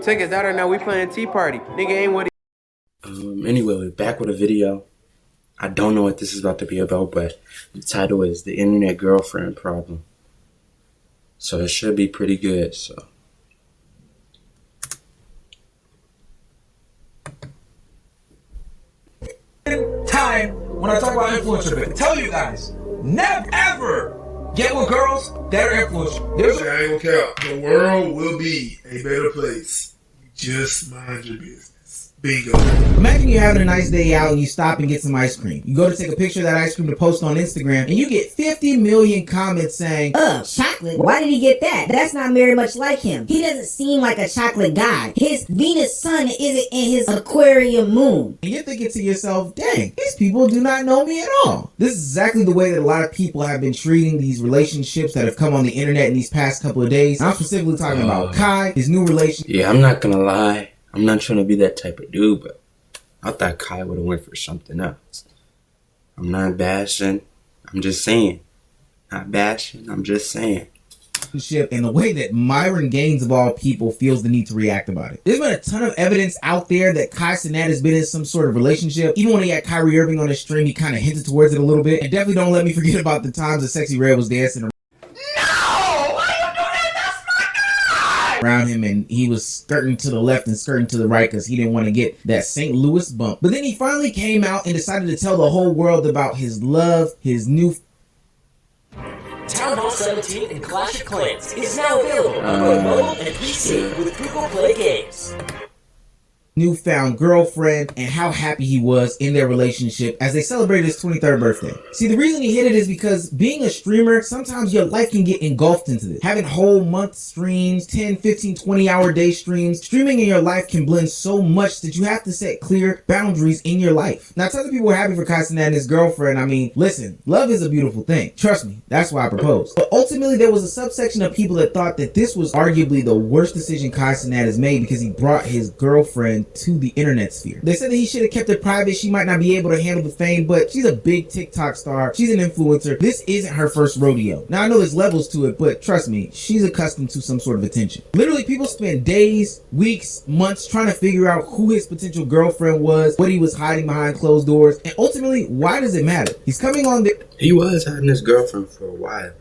Take his daughter now. We playing tea party. Nigga ain't what he. Anyway, we're back with a video. I don't know what this is about to be about, but the title is The Internet Girlfriend Problem. So it should be pretty good, so. Time when I talk about influencer, but tell you guys, never ever get with girls that are influencers. I ain't gonna care. The world will be a better place. Just mind your business. Bingo. Imagine you're having a nice day out and you stop and get some ice cream. You go to take a picture of that ice cream to post on Instagram and you get 50 million comments saying, chocolate? Why did he get that? That's not very much like him. He doesn't seem like a chocolate guy. His Venus sun isn't in his Aquarium moon. And you're thinking to yourself, dang, these people do not know me at all. This is exactly the way that a lot of people have been treating these relationships that have come on the internet in these past couple of days. I'm specifically talking about Kai, his new relationship. Yeah, I'm not gonna lie. I'm not trying to be that type of dude, but I thought Kai would have went for something else. I'm not bashing. I'm just saying. Not bashing. I'm just saying. And the way that Myron Gaines of all people feels the need to react about it. There's been a ton of evidence out there that Cenat has been in some sort of relationship. Even when he had Kyrie Irving on his stream, he kind of hinted towards it a little bit. And definitely don't let me forget about the times that Sexy Red was dancing around him and he was skirting to the left and skirting to the right because he didn't want to get that St. Louis bump. But then he finally came out and decided to tell the whole world about his love, his new Town Hall 17 and Clash of Clans is now available on both mobile and PC with Google Play Games. Newfound girlfriend and how happy he was in their relationship as they celebrated his 23rd birthday. See, the reason he hit it is because being a streamer, sometimes your life can get engulfed into this. Having whole month streams, 10, 15, 20 hour day streams, streaming in your life can blend so much that you have to set clear boundaries in your life. Now, tons of people were happy for Cenat and his girlfriend. I mean, listen, love is a beautiful thing. Trust me, that's why I proposed. But ultimately, there was a subsection of people that thought that this was arguably the worst decision Cenat has made because he brought his girlfriend to the internet sphere. They said that he should have kept it private. She might not be able to handle the fame, but she's a big TikTok star. She's an influencer. This isn't her first rodeo. Now, I know there's levels to it, but trust me, she's accustomed to some sort of attention. Literally, people spend days, weeks, months trying to figure out who his potential girlfriend was, what he was hiding behind closed doors, and ultimately, why does it matter? He's coming on there. He was hiding his girlfriend for a while.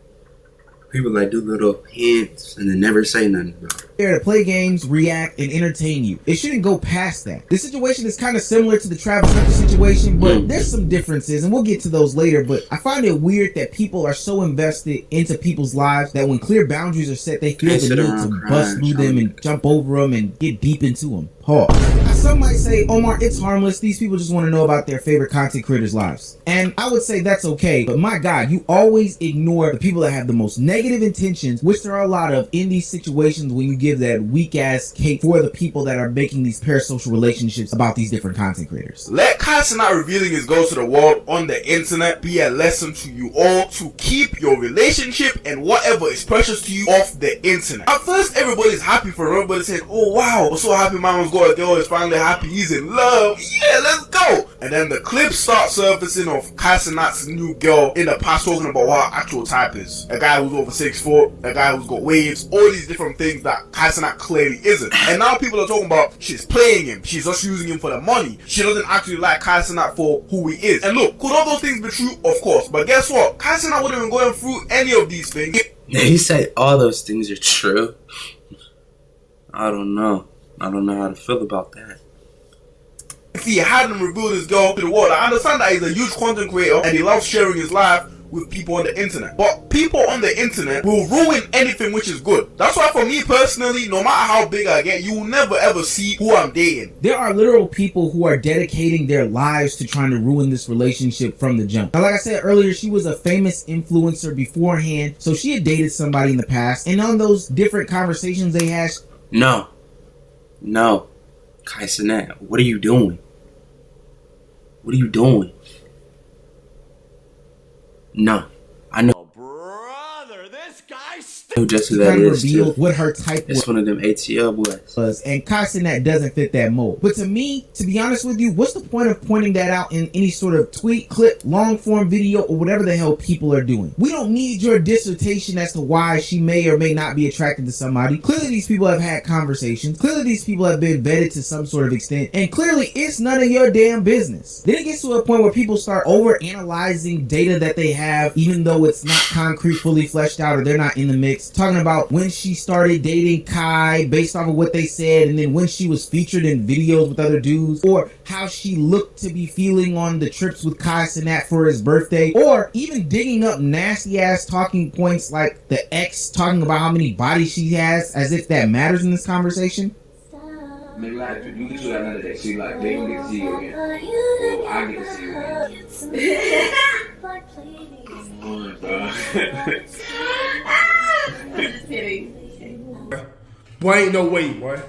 People like do little hints and then never say nothing about it. There to play games, react, and entertain you. It shouldn't go past that. This situation is kind of similar to the Travis Hunter situation, but there's some differences, and we'll get to those later. But I find it weird that people are so invested into people's lives that when clear boundaries are set, they feel the need to bust through them and jump over them and get deep into them. Pause. Now, some might say, Omar, it's harmless. These people just want to know about their favorite content creators' lives. And I would say that's okay, but my God, you always ignore the people that have the most negative intentions, which there are a lot of in these situations when you give that weak-ass cake for the people that are making these parasocial relationships about these different content creators. Let Cenat revealing his goals to the world on the internet be a lesson to you all to keep your relationship and whatever is precious to you off the internet. At first, everybody's happy for him. Everybody says, oh wow, I'm so happy Mama's got a girl, is finally happy, he's in love, yeah, let's go. And then the clips start surfacing of Cenat's new girl in the past talking about what her actual type is. A guy who's over 6'4", a guy who's got waves, all these different things that Cenat clearly isn't. And now people are talking about she's playing him, she's just using him for the money, she doesn't actually like Cenat for who he is. And look, could all those things be true? Of course. But guess what? Cenat wouldn't even going through any of these things. He said all those things are true. I don't know how to feel about that. If he hadn't revealed his girl to the world, I understand that he's a huge content creator and he loves sharing his life with people on the internet. But people on the internet will ruin anything which is good. That's why for me personally, no matter how big I get, you will never ever see who I'm dating. There are literal people who are dedicating their lives to trying to ruin this relationship from the jump. Now, like I said earlier, she was a famous influencer beforehand, so she had dated somebody in the past, and on those different conversations they had... No. Cenat, what are you doing? What are you doing? No, I know. Brother, this guy stinks! Just who She that kind of is, revealed too. what her type It's one of them ATL boys. was, and Kai Cenat doesn't fit that mold. But to me, to be honest with you, what's the point of pointing that out in any sort of tweet, clip, long form video, or whatever the hell people are doing? We don't need your dissertation as to why she may or may not be attracted to somebody. Clearly these people have had conversations. Clearly these people have been vetted to some sort of extent, and clearly it's none of your damn business. Then it gets to a point where people start over analyzing data that they have, even though it's not concrete, fully fleshed out, or they're not in the mix, talking about when she started dating Kai based off of what they said, and then when she was featured in videos with other dudes, or how she looked to be feeling on the trips with Kai Cenat for his birthday, or even digging up nasty ass talking points like the ex talking about how many bodies she has, as if that matters in this conversation. Maybe like you can do that another day. See, like they gonna get to see you again. Well, I get to see you again. Just kidding. Boy, ain't no way, boy.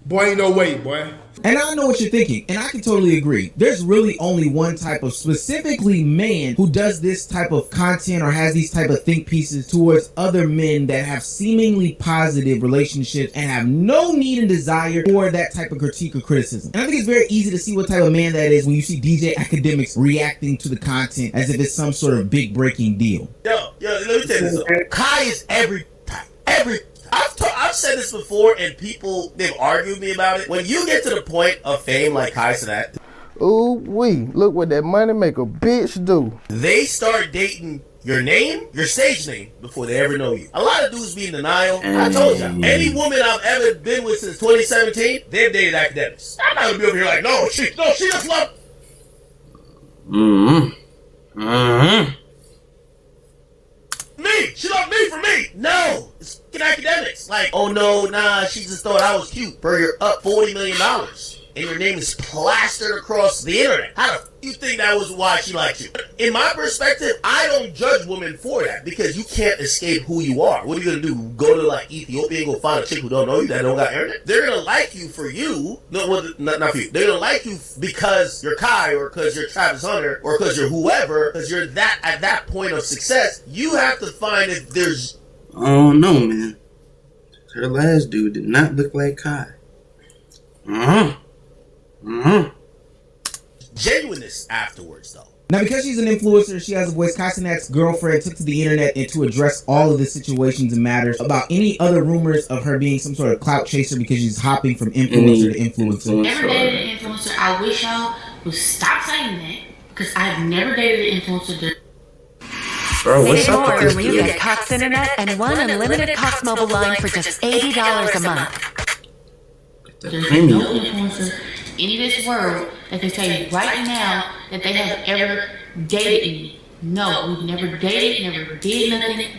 Boy, ain't no way, boy. And I know what you're thinking, and I can totally agree. There's really only one type of specifically man who does this type of content or has these type of think pieces towards other men that have seemingly positive relationships and have no need and desire for that type of critique or criticism. And I think it's very easy to see what type of man that is when you see DJ Academics reacting to the content as if it's some sort of big breaking deal. Yo, let me tell you this though. Kai is every time. I've said this before, and they've argued me about it. When you get to the point of fame like Kai Cenat, Ooh wee, look what that money make a bitch do. they start dating your name, your stage name, before they ever know you. A lot of dudes be in denial. I told you, any woman I've ever been with since 2017, they've dated academics. I'm not gonna be over here like, no, she just loved. Me! She loved me for me! No! It's fucking academics. Like, oh no, nah, she just thought I was cute. Bro, you're up $40 million. And your name is plastered across the internet. How the you think that was why she liked you? In my perspective, I don't judge women for that because you can't escape who you are. What are you gonna do? Go to like Ethiopia and go find a chick who don't know you, that don't got internet? They're gonna like you for you. No, well, not for you. They're gonna like you because you're Kai or because you're Travis Hunter or because you're whoever, because you're that at that point of success. You have to find if there's. Oh no, man. Her last dude did not look like Kai. Genuineness afterwards, though. Now, because she's an influencer, she has a voice. Kai Cenat's girlfriend took to the internet and to address all of the situations and matters about any other rumors of her being some sort of clout chaser because she's hopping from influencer to influencer. Never dated an influencer. I wish y'all would stop saying that because I've never dated an influencer. Bro, what's up with this when you dude? get Cox Internet and one unlimited Cox mobile line for just $80 a month. There's no influencer in this world that can say right now that they have ever dated me. No, we've never dated, never did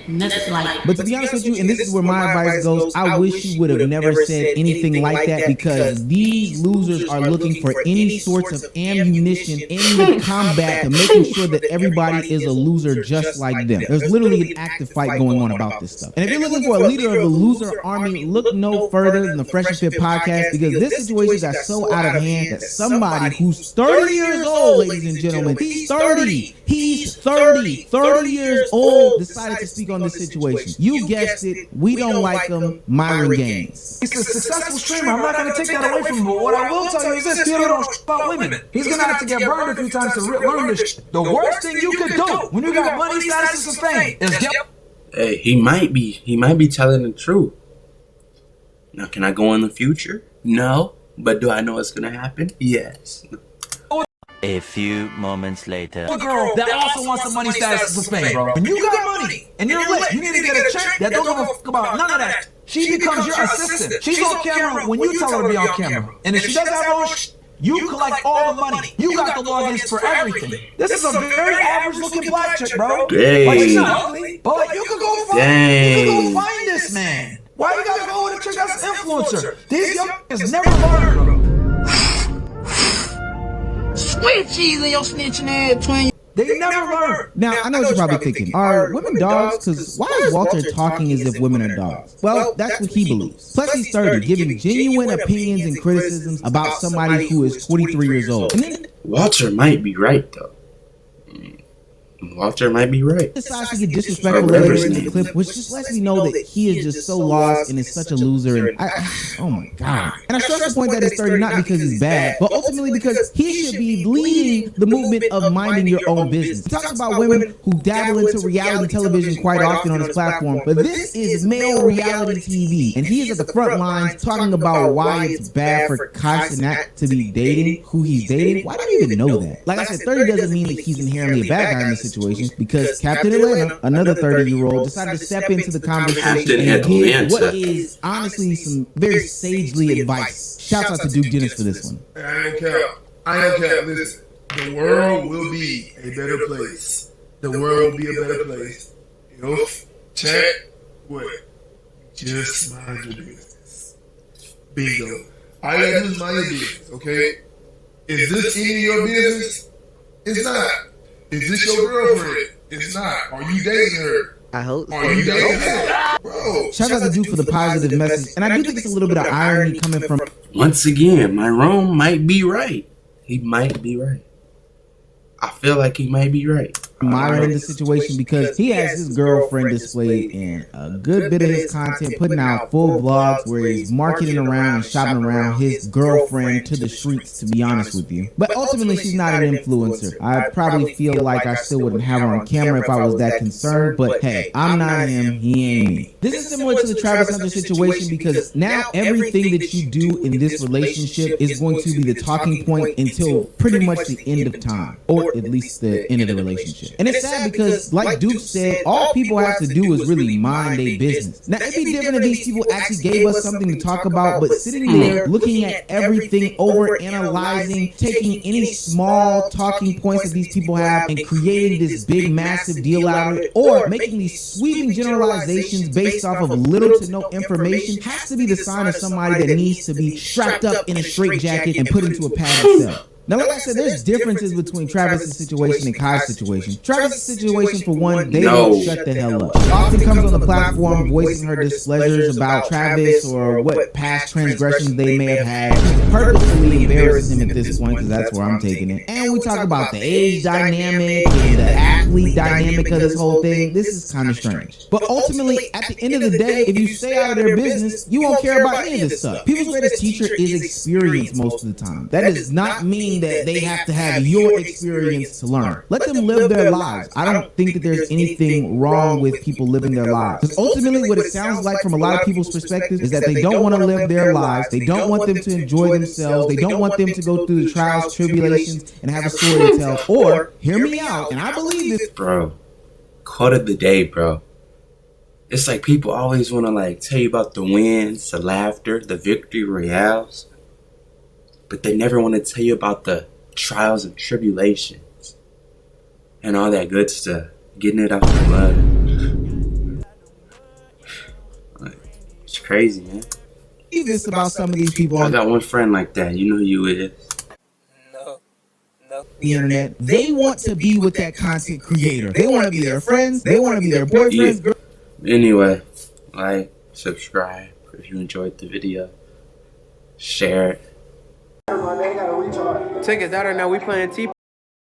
nothing like that. But to be honest with you, and this is where my advice goes, I wish you would have never said anything like that because these losers are looking for any sorts of ammunition in the combat to making sure that everybody is a loser just like them. There's literally an active fight going on about this stuff. And if you're looking for a leader of the loser army, look no further than the Fresh and Fit podcast because this situation got so out of hand that somebody who's 30 years old, ladies and gentlemen, he's 30 years old, decided to speak on this situation. You guessed it, we don't like them, Myron Gaines. He's a successful streamer. I'm not going to take that away from him. But what I will tell you is this: Peter don't about women. He's going to have to get burned a few times to learn this shit. The worst thing you could do when you got money, status, and fame is get. Hey, he might be telling the truth. Now, can I go in the future? No. But do I know what's gonna happen? Yes. A few moments later. A girl that also wants the money, status, and fame, bro. When you got money and you're lit, you need to get a chick that don't give a fuck about none of that. She becomes your assistant. She's on camera when you tell her to be on camera. And if she doesn't have her own you collect all the money. You got the logins for everything. This is a very average looking black chick, bro. Dang. Like, she's not ugly, but like, you could go find this man. Why you gotta go with a chick that's an influencer? These young niggas never learn, bro. Sweet cheese in your snitching ass twin. They never learn. Now, I know what you're probably thinking. Are women dogs? Because why is Walter talking as if women are dogs? Well, that's what he believes. Plus, he's 30, giving genuine opinions and criticisms about somebody who is 23 years old. And then, Walter might be right, though. Walter might be right. Decides to get disrespectful later in the clip, which just lets me know that he is just so lost and is such a loser. And oh my god! And I stress the point that he's 30 not because he's bad, but ultimately because he should be leading the movement of minding your own business. He talks about women who dabble into reality television quite often on his platform, but this is male reality TV, and he is at the front lines talking about why it's bad for Cenat to be dating who he's dating. Why do you even know that? Like I said, 30 doesn't mean that he's inherently a bad guy in this situation, because Captain Atlanta, another 30-year-old, decided to step into the conversation and give what is honestly some very sagely advice. Shouts out to Duke Dennis for this one. I don't care. I don't care. Listen, the world will be a better place. The world will be a better place. If chat what? Just mind your business. Bingo. All you gotta do is mind your business, okay? Is this any of your business? It's not. Is this your girlfriend? It's not. Are you dating her? I hope. Are you dating her? Bro. Shout out to Duke for the positive message, and I do think it's a little bit of irony coming from. Once again, my Rome might be right. He might be right. I feel like he might be right. Admiring the situation because he has his girlfriend displayed in a good bit of his content, putting out full vlogs where he's marketing around and shopping around his girlfriend to the streets, to be honest with you. But ultimately, she's not an influencer. I probably feel like I still wouldn't have her on camera if I was that concerned, but hey, I'm not him, he ain't me. This is similar to the Travis Hunter situation because now everything that you do in this relationship is going to be the talking point until pretty much the end of time, or at least the end of the relationship. And it's sad because, like Duke said, all people have to do is really mind their business. Now, it'd be different if these people actually gave us something to talk about, but sitting there looking at everything, over analyzing, taking any small talking points that these people have and creating this big, massive deal out of it, or making these sweeping generalizations based off of little to no information, has to be the sign of somebody that needs to be strapped up in a straitjacket and put into a padded cell. Now, like I said, there's differences between Travis' situation and Kai's situation. Travis' situation, for one, they won't shut the hell up. She often comes on the platform voicing her displeasures about Travis or what past transgressions they may have had. She purposely embarrasses him at this point, because that's where I'm taking it. And we talk about the age dynamic and the athlete dynamic of this whole thing. This is kind of strange. But ultimately, at the end of the day, if you stay out of their business, you won't care about any of this stuff. People's greatest teacher is experience most of the time. That does not mean that they have to have your experience to learn. Let them live their lives. I don't think that there's anything wrong with people living their lives. Because ultimately what it sounds like from a lot of people's perspective is that they don't want to live their lives. They don't want them to enjoy themselves. They don't want them to go through the trials, tribulations, and have a story to tell. Or, hear me out, and I believe this. Bro, quote of the day, bro. It's like people always want to like tell you about the wins, the laughter, the victory royales. But they never want to tell you about the trials and tribulations and all that good stuff, getting it out the mud. Like, it's crazy, man. This about some of these people I got one friend like that. You know who you is. The internet. They want to be with that content creator. They want to be their friends. They want to be their boyfriends. Yeah. Anyway, like, subscribe if you enjoyed the video, share it. Check us out right now. We playing Tea